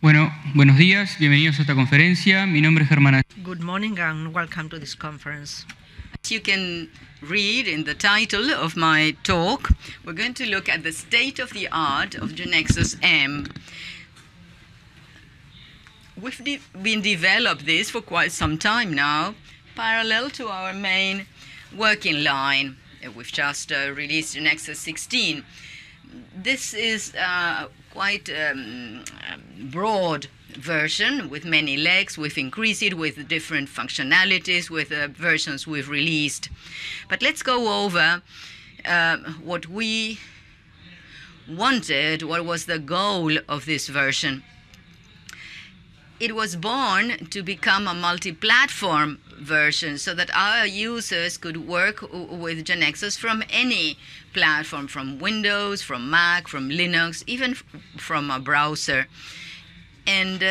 Bueno, buenos días, bienvenidos a esta conferencia. Mi nombre es Germán. Good morning and welcome to this conference. As you can read in the title of my talk, we're going to look at the state of the art of GeneXus M. We've been developed this for quite some time now, parallel to our main working line. We've just released GeneXus 16. This is quite broad version with many legs. We've increased it with different functionalities with versions we've released. But let's go over what we wanted, what was the goal of this version. It was born to become a multi-platform version so that our users could work with GeneXus from any platform, from Windows, from Mac, from Linux, even from a browser. And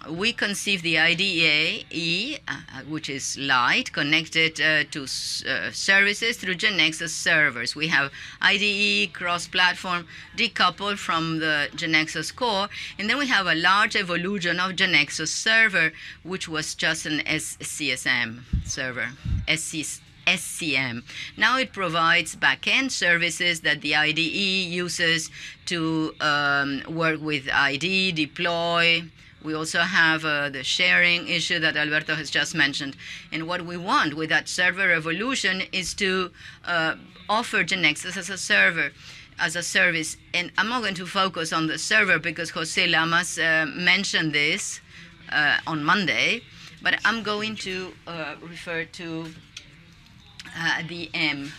we conceived the IDE, which is light, connected to services through GeneXus servers. We have IDE cross-platform decoupled from the GeneXus core, and then we have a large evolution of GeneXus server, which was just an SCSM server, SCM. Now it provides back-end services that the IDE uses to work with IDE, deploy. We also have the sharing issue that Alberto has just mentioned. And what we want with that server evolution is to offer GeneXus as a server, as a service. And I'm not going to focus on the server because Jose Lamas mentioned this on Monday, but I'm going to refer to the M.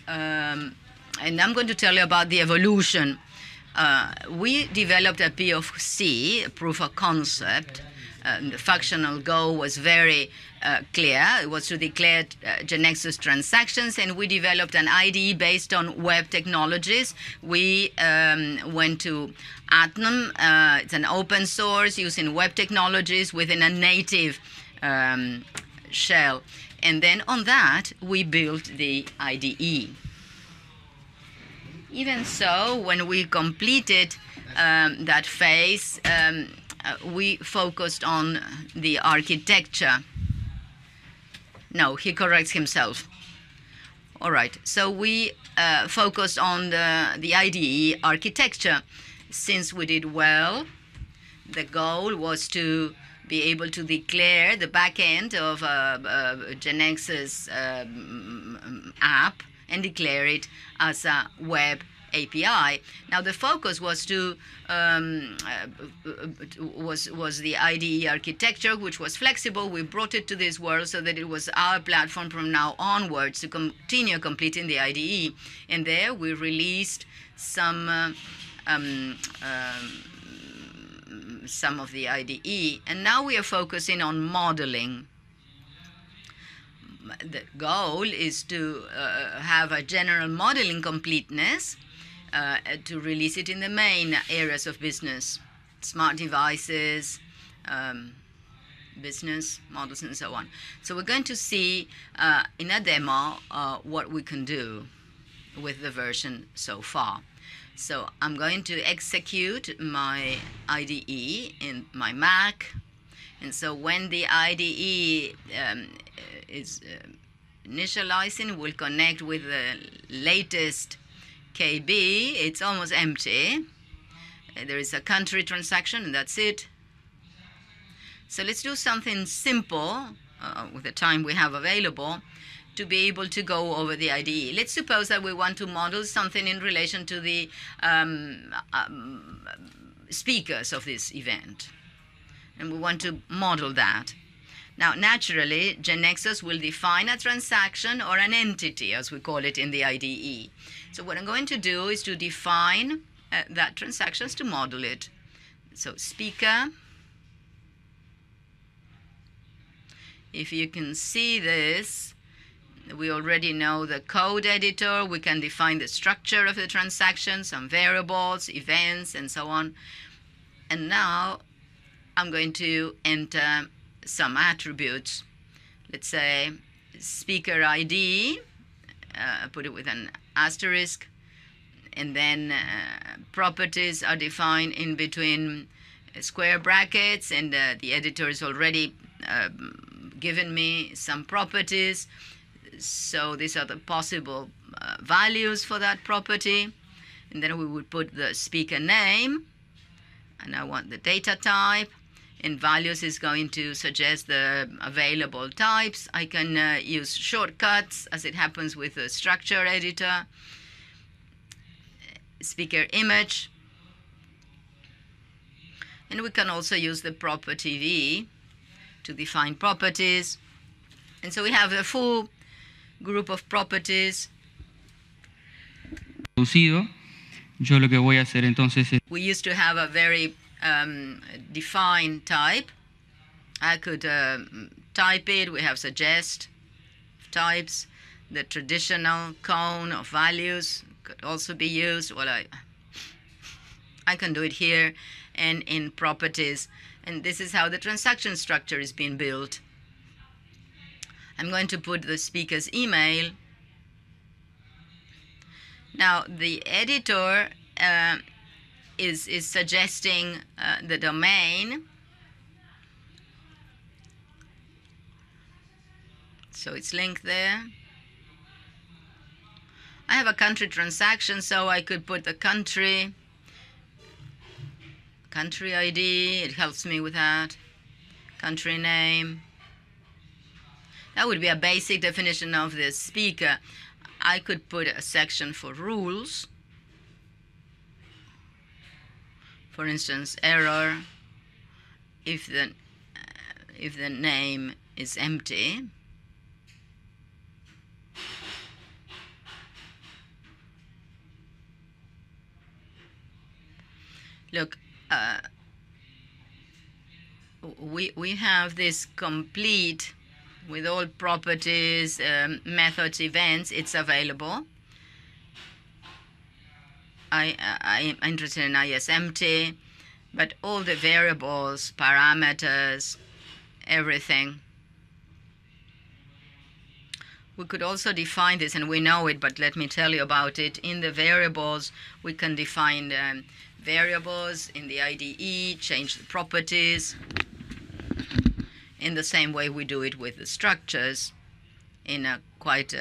And I'm going to tell you about the evolution. We developed a POC, a proof of concept. The functional goal was very clear. It was to declare GeneXus transactions, and we developed an IDE based on web technologies. We went to Atom. It's an open source using web technologies within a native shell. And then on that, we built the IDE. Even so, when we completed that phase, we focused on the architecture. No, he corrects himself. All right, so we focused on the IDE architecture. Since we did well, the goal was to be able to declare the back end of GeneXus app and declare it as a web API. Now the focus was to was the IDE architecture, which was flexible. We brought it to this world so that it was our platform from now onwards to continue completing the IDE. And there we released some of the IDE, and now we are focusing on modeling. The goal is to have a general modeling completeness to release it in the main areas of business, smart devices, business models, and so on. So we're going to see in a demo what we can do with the version so far. So I'm going to execute my IDE in my Mac. And so when the IDE is initializing, we'll connect with the latest KB. It's almost empty. There is a country transaction, and that's it. So let's do something simple with the time we have available to be able to go over the IDE. Let's suppose that we want to model something in relation to the speakers of this event. And we want to model that. Now, naturally, GeneXus will define a transaction or an entity, as we call it in the IDE. So what I'm going to do is to define that transactions to model it. So speaker. If you can see this, we already know the code editor. We can define the structure of the transaction, some variables, events, and so on. And now I'm going to enter some attributes. Let's say speaker ID, put it with an asterisk, and then properties are defined in between square brackets, and the editor has already given me some properties. So these are the possible values for that property. And then we would put the speaker name, and I want the data type, and values is going to suggest the available types. I can use shortcuts, as it happens with the structure editor. Speaker image, and we can also use the property V to define properties. And so we have a full group of properties. Yo lo que voy a hacer entonces es... We used to have a very defined type. I could type it. We have suggest types. The traditional cone of values could also be used. Well, I can do it here and in properties. And this is how the transaction structure is being built. I'm going to put the speaker's email. Now, the editor is suggesting the domain. So it's linked there. I have a country transaction, so I could put the country ID. It helps me with that. Country name. That would be a basic definition of the speaker. I could put a section for rules. For instance, error if the name is empty. Look, we have this complete with all properties, methods, events. It's available. I'm interested in ISMT, but all the variables, parameters, everything. We could also define this, and we know it, but let me tell you about it. In the variables, we can define variables in the IDE, change the properties, in the same way we do it with the structures in a quite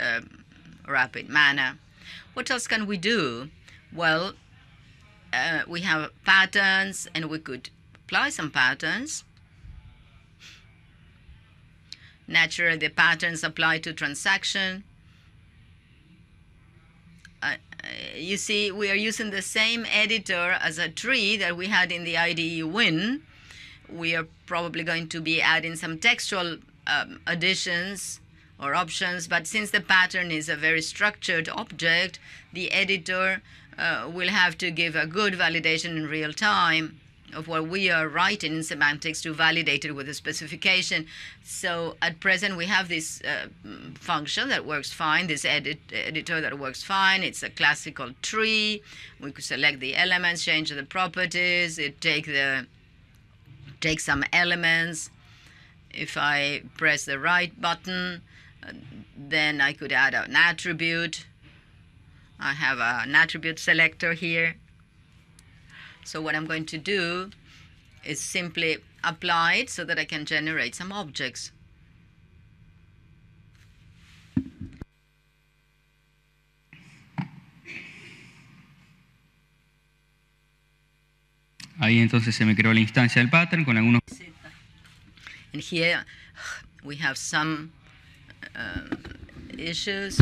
rapid manner. What else can we do? Well, we have patterns, and we could apply some patterns. Naturally, the patterns apply to transaction. You see, we are using the same editor as a tree that we had in the IDE Win. We are probably going to be adding some textual additions or options, but since the pattern is a very structured object, the editor will have to give a good validation in real time of what we are writing in semantics to validate it with a specification. So at present, we have this function that works fine, this editor that works fine. It's a classical tree. We could select the elements, change the properties. It take some elements. If I press the right button, then I could add an attribute. I have an attribute selector here. So what I'm going to do is simply apply it so that I can generate some objects. Ahí entonces se me creó la instancia del pattern con algunos... And here we have some issues.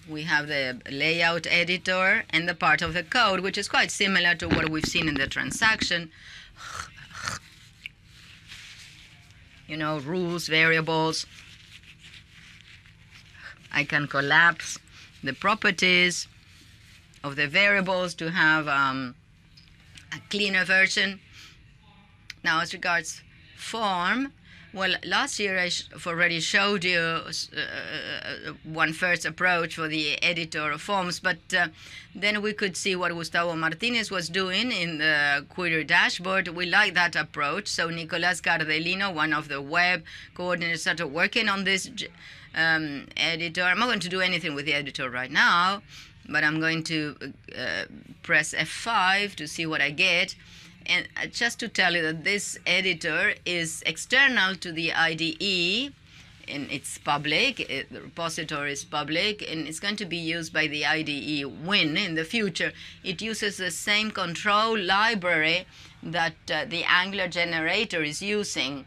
We have the layout editor and the part of the code, which is quite similar to what we've seen in the transaction. You know, rules, variables. I can collapse the properties of the variables to have a cleaner version. Now, as regards form, well, last year I already showed you one first approach for the editor of forms, but then we could see what Gustavo Martinez was doing in the query dashboard. We like that approach. So Nicolas Cardelino, one of the web coordinators, started working on this editor. I'm not going to do anything with the editor right now, but I'm going to press F5 to see what I get. And just to tell you that this editor is external to the IDE, and it's public, the repository is public, and it's going to be used by the IDE Win in the future. It uses the same control library that the Angular generator is using.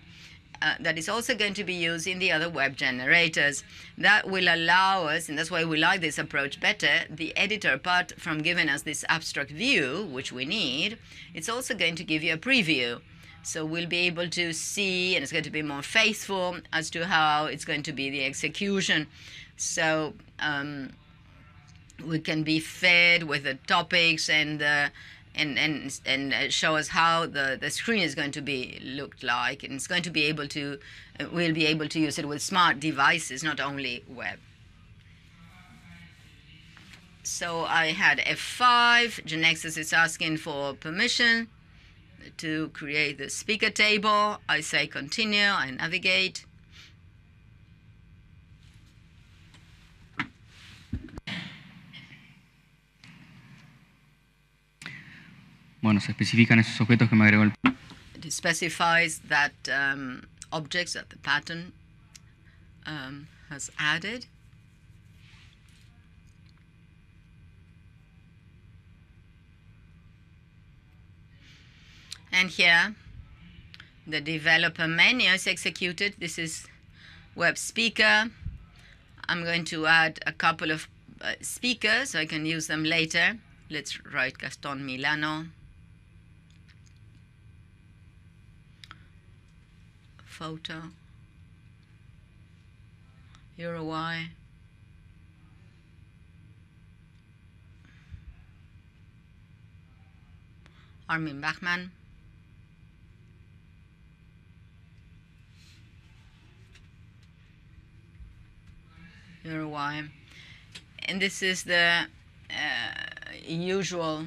That is also going to be used in the other web generators. That will allow us, and that's why we like this approach better, the editor, apart from giving us this abstract view, which we need, it's also going to give you a preview. So we'll be able to see, and it's going to be more faithful as to how it's going to be the execution. So we can be fed with the topics and show us how the screen is going to be looked like, and it's going to be able to we'll be able to use it with smart devices, not only web. So I had F5. GeneXus is asking for permission to create the speaker table. I say continue. I navigate. Bueno, se especifican esos objetos que me agregó el... It specifies that objects that the pattern has added. And here, the developer menu is executed. This is web speaker. I'm going to add a couple of speakers so I can use them later. Let's write Gaston Milano. Photo. Uruguay. Armin Bachmann. Uruguay. And this is the usual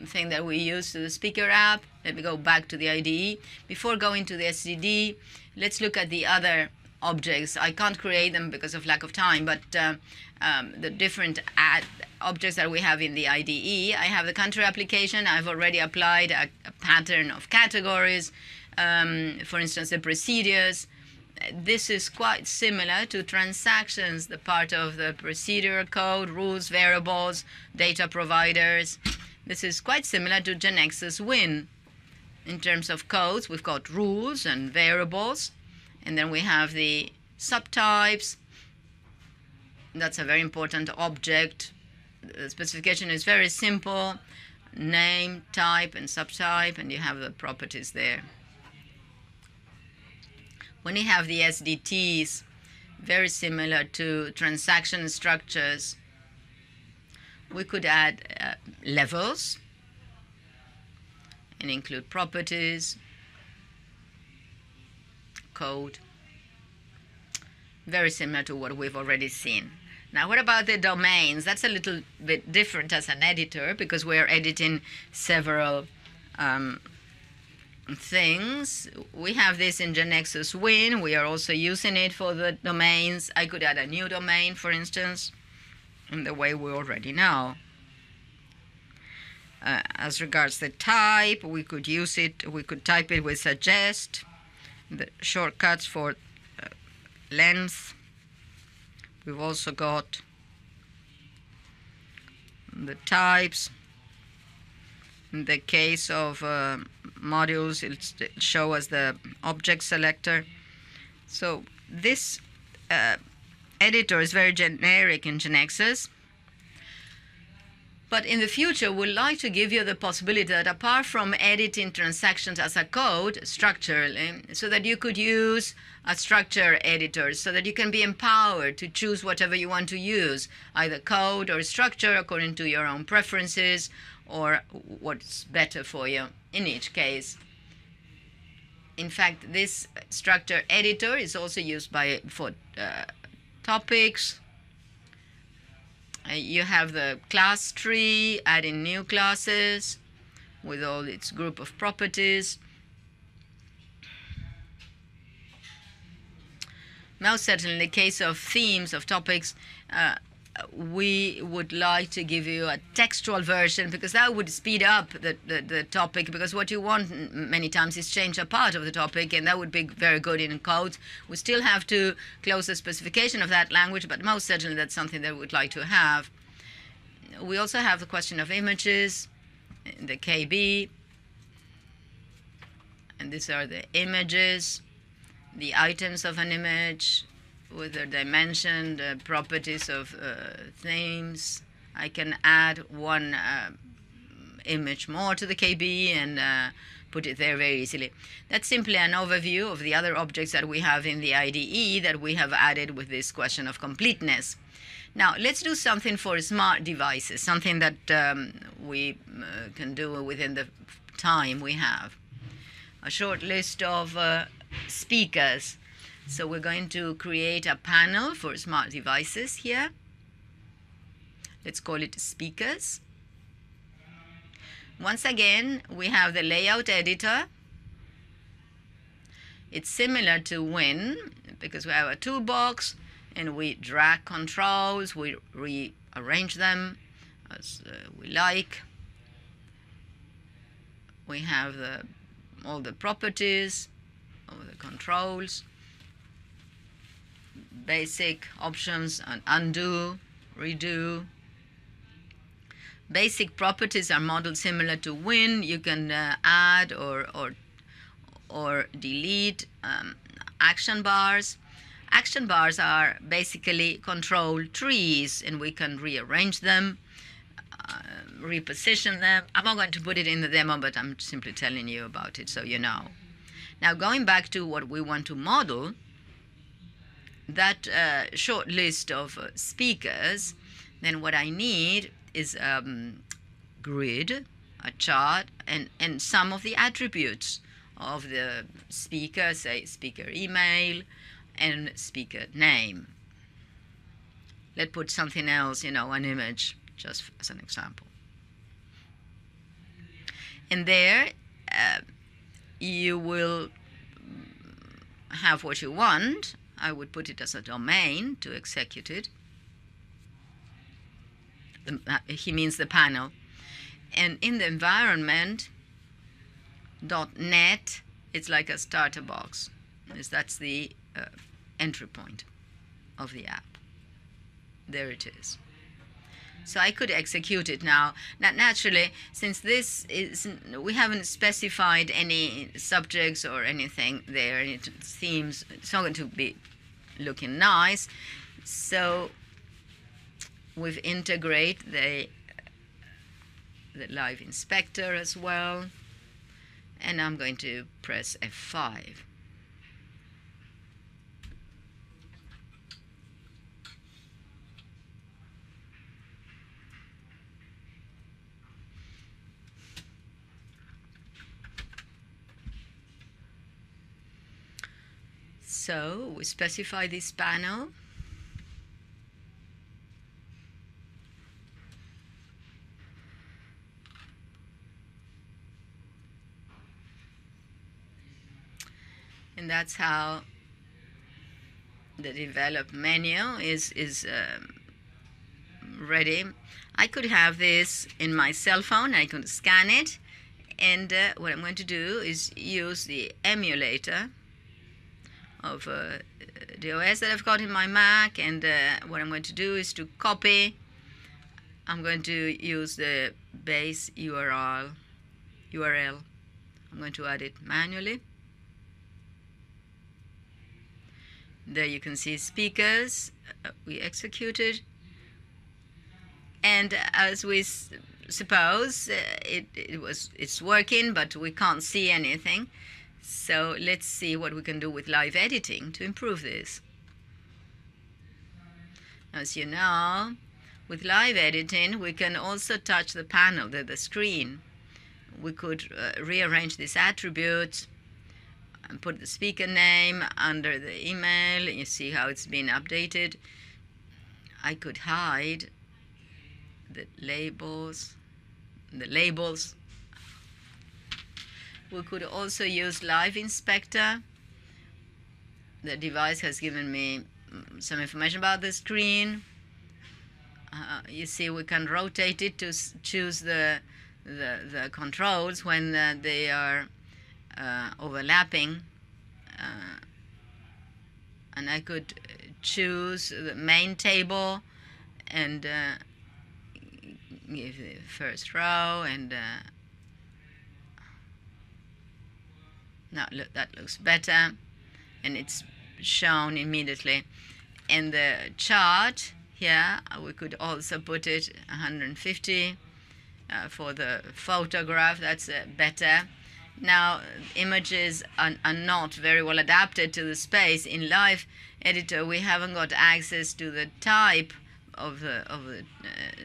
thing that we use to the speaker app. Let me go back to the IDE. Before going to the SDD, let's look at the other objects. I can't create them because of lack of time, but the different objects that we have in the IDE. I have the country application. I've already applied a pattern of categories. For instance, the procedures. This is quite similar to transactions, the part of the procedure code, rules, variables, data providers. This is quite similar to GeneXus Win. In terms of codes, we've got rules and variables, and then we have the subtypes. That's a very important object. The specification is very simple, name, type, and subtype, and you have the properties there. When you have the SDTs, very similar to transaction structures, we could add levels and include properties, code, very similar to what we've already seen. Now, what about the domains? That's a little bit different as an editor because we're editing several things. We have this in GeneXus Win. We are also using it for the domains. I could add a new domain, for instance, in the way we already know. As regards the type, we could use it, we could type it with suggest, the shortcuts for length. We've also got the types. In the case of modules, it'll show us the object selector. So this editor is very generic in GeneXus. But in the future, we'd like to give you the possibility that apart from editing transactions as a code structurally, so that you could use a structure editor, so that you can be empowered to choose whatever you want to use, either code or structure according to your own preferences or what's better for you in each case. In fact, this structure editor is also used for topics. You have the class tree, adding new classes with all its group of properties. Most certainly in the case of themes, of topics, we would like to give you a textual version because that would speed up the topic, because what you want many times is change a part of the topic, and that would be very good in code. We still have to close the specification of that language, but most certainly that's something that we would like to have. We also have the question of images, the KB, and these are the images, the items of an image, with their dimension, the properties of themes. I can add one image more to the KB and put it there very easily. That's simply an overview of the other objects that we have in the IDE that we have added with this question of completeness. Now, let's do something for smart devices, something that we can do within the time we have. A short list of speakers. So we're going to create a panel for smart devices here. Let's call it speakers. Once again, we have the layout editor. It's similar to Win because we have a toolbox and we drag controls, we rearrange them as we like. We have all the properties of the controls, basic options, and undo, redo. Basic properties are modeled similar to Win. You can add or delete action bars. Action bars are basically control trees, and we can rearrange them, reposition them. I'm not going to put it in the demo, but I'm simply telling you about it so you know. Now, going back to what we want to model, that short list of speakers, then what I need is a grid, a chart, and some of the attributes of the speaker, say speaker email and speaker name. Let's put something else, an image, just as an example. And there you will have what you want. I would put it as a domain to execute it. He means the panel. And in the environment, .NET, it's like a starter box. That's the entry point of the app. There it is. So I could execute it now. Now, naturally, since this is, we haven't specified any subjects or anything there, and it seems it's not going to be looking nice. So we've integrated the live inspector as well. And I'm going to press F5. So we specify this panel. And that's how the develop menu is ready. I could have this in my cell phone. I could scan it. And what I'm going to do is use the emulator of the OS that I've got in my Mac, and what I'm going to do is to copy. I'm going to use the base URL. I'm going to add it manually. There you can see speakers. We executed, and as we suppose, it's working, but we can't see anything. So let's see what we can do with live editing to improve this. As you know, with live editing, we can also touch the panel, the screen. We could rearrange these attributes and put the speaker name under the email. You see how it's been updated. I could hide the labels. We could also use Live Inspector. The device has given me some information about the screen. You see, we can rotate it to choose the controls when they are overlapping. And I could choose the main table and give the first row, and now look, that looks better, and it's shown immediately. In the chart here, we could also put it 150 for the photograph. That's better. Now, images are not very well adapted to the space. In Live Editor, we haven't got access to the type of the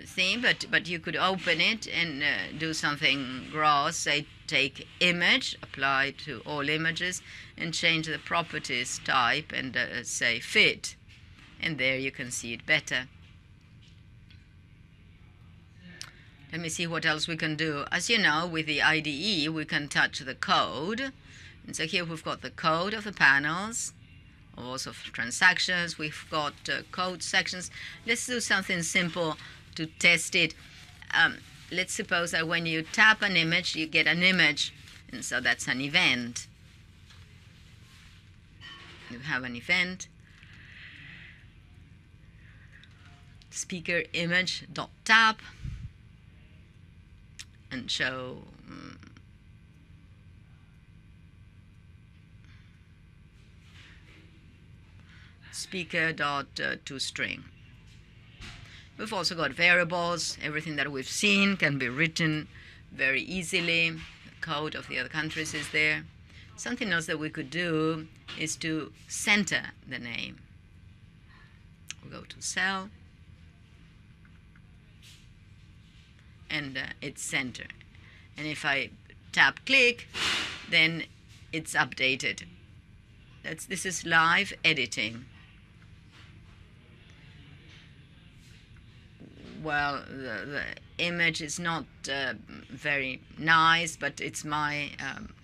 theme, but you could open it and do something gross. Say, take image, apply to all images, and change the properties type and say fit. And there you can see it better. Let me see what else we can do. As you know, with the IDE, we can touch the code. And so here we've got the code of the panels, also of transactions. We've got code sections. Let's do something simple to test it. Let's suppose that when you tap an image, you get an image. And so that's an event. You have an event. Speaker image dot tap. And show speaker.toString. We've also got variables. Everything that we've seen can be written very easily. The code of the other countries is there. Something else that we could do is to center the name. We go to Cell, and it's center. And if I tap click, then it's updated. This is live editing. Well, the image is not very nice, but it's my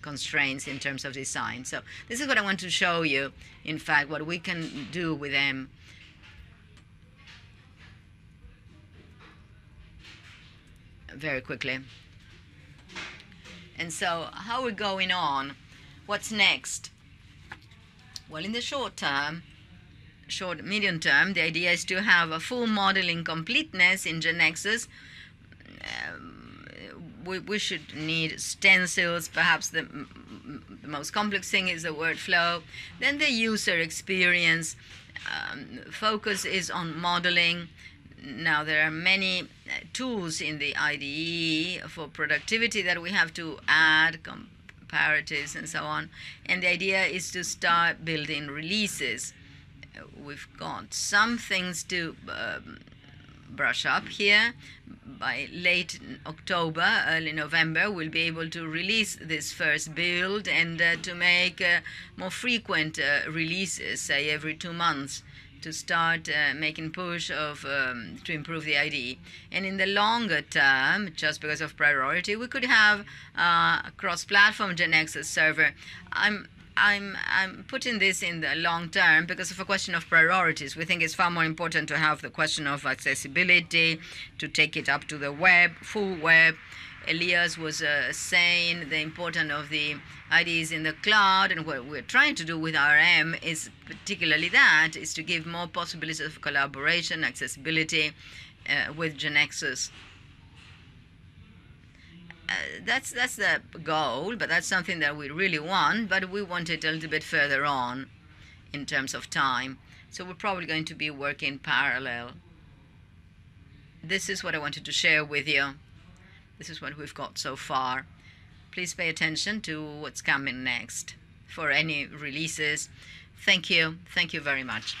constraints in terms of design. So this is what I want to show you, in fact, what we can do with them. Very quickly. And so how we're going on, what's next? Well, in the medium term, the idea is to have a full modeling completeness in GeneXus. We should need stencils. Perhaps the most complex thing is the workflow. Then the user experience. Focus is on modeling. Now, there are many tools in the IDE for productivity that we have to add, comparatives and so on. And the idea is to start building releases. We've got some things to brush up here. By late October, early November, we'll be able to release this first build and to make more frequent releases, say every 2 months, to start making push of to improve the IDE. And in the longer term, just because of priority, we could have a cross-platform GeneXus server. I'm putting this in the long term because of a question of priorities. We think it's far more important to have the question of accessibility, to take it up to the web, full web. Elias was saying the importance of the IDEs in the cloud, and what we're trying to do with RM is particularly that, is to give more possibilities of collaboration, accessibility with GeneXus. That's the goal, but that's something that we really want, but we want it a little bit further on in terms of time. So we're probably going to be working parallel. This is what I wanted to share with you. This is what we've got so far. Please pay attention to what's coming next for any releases. Thank you. Thank you very much.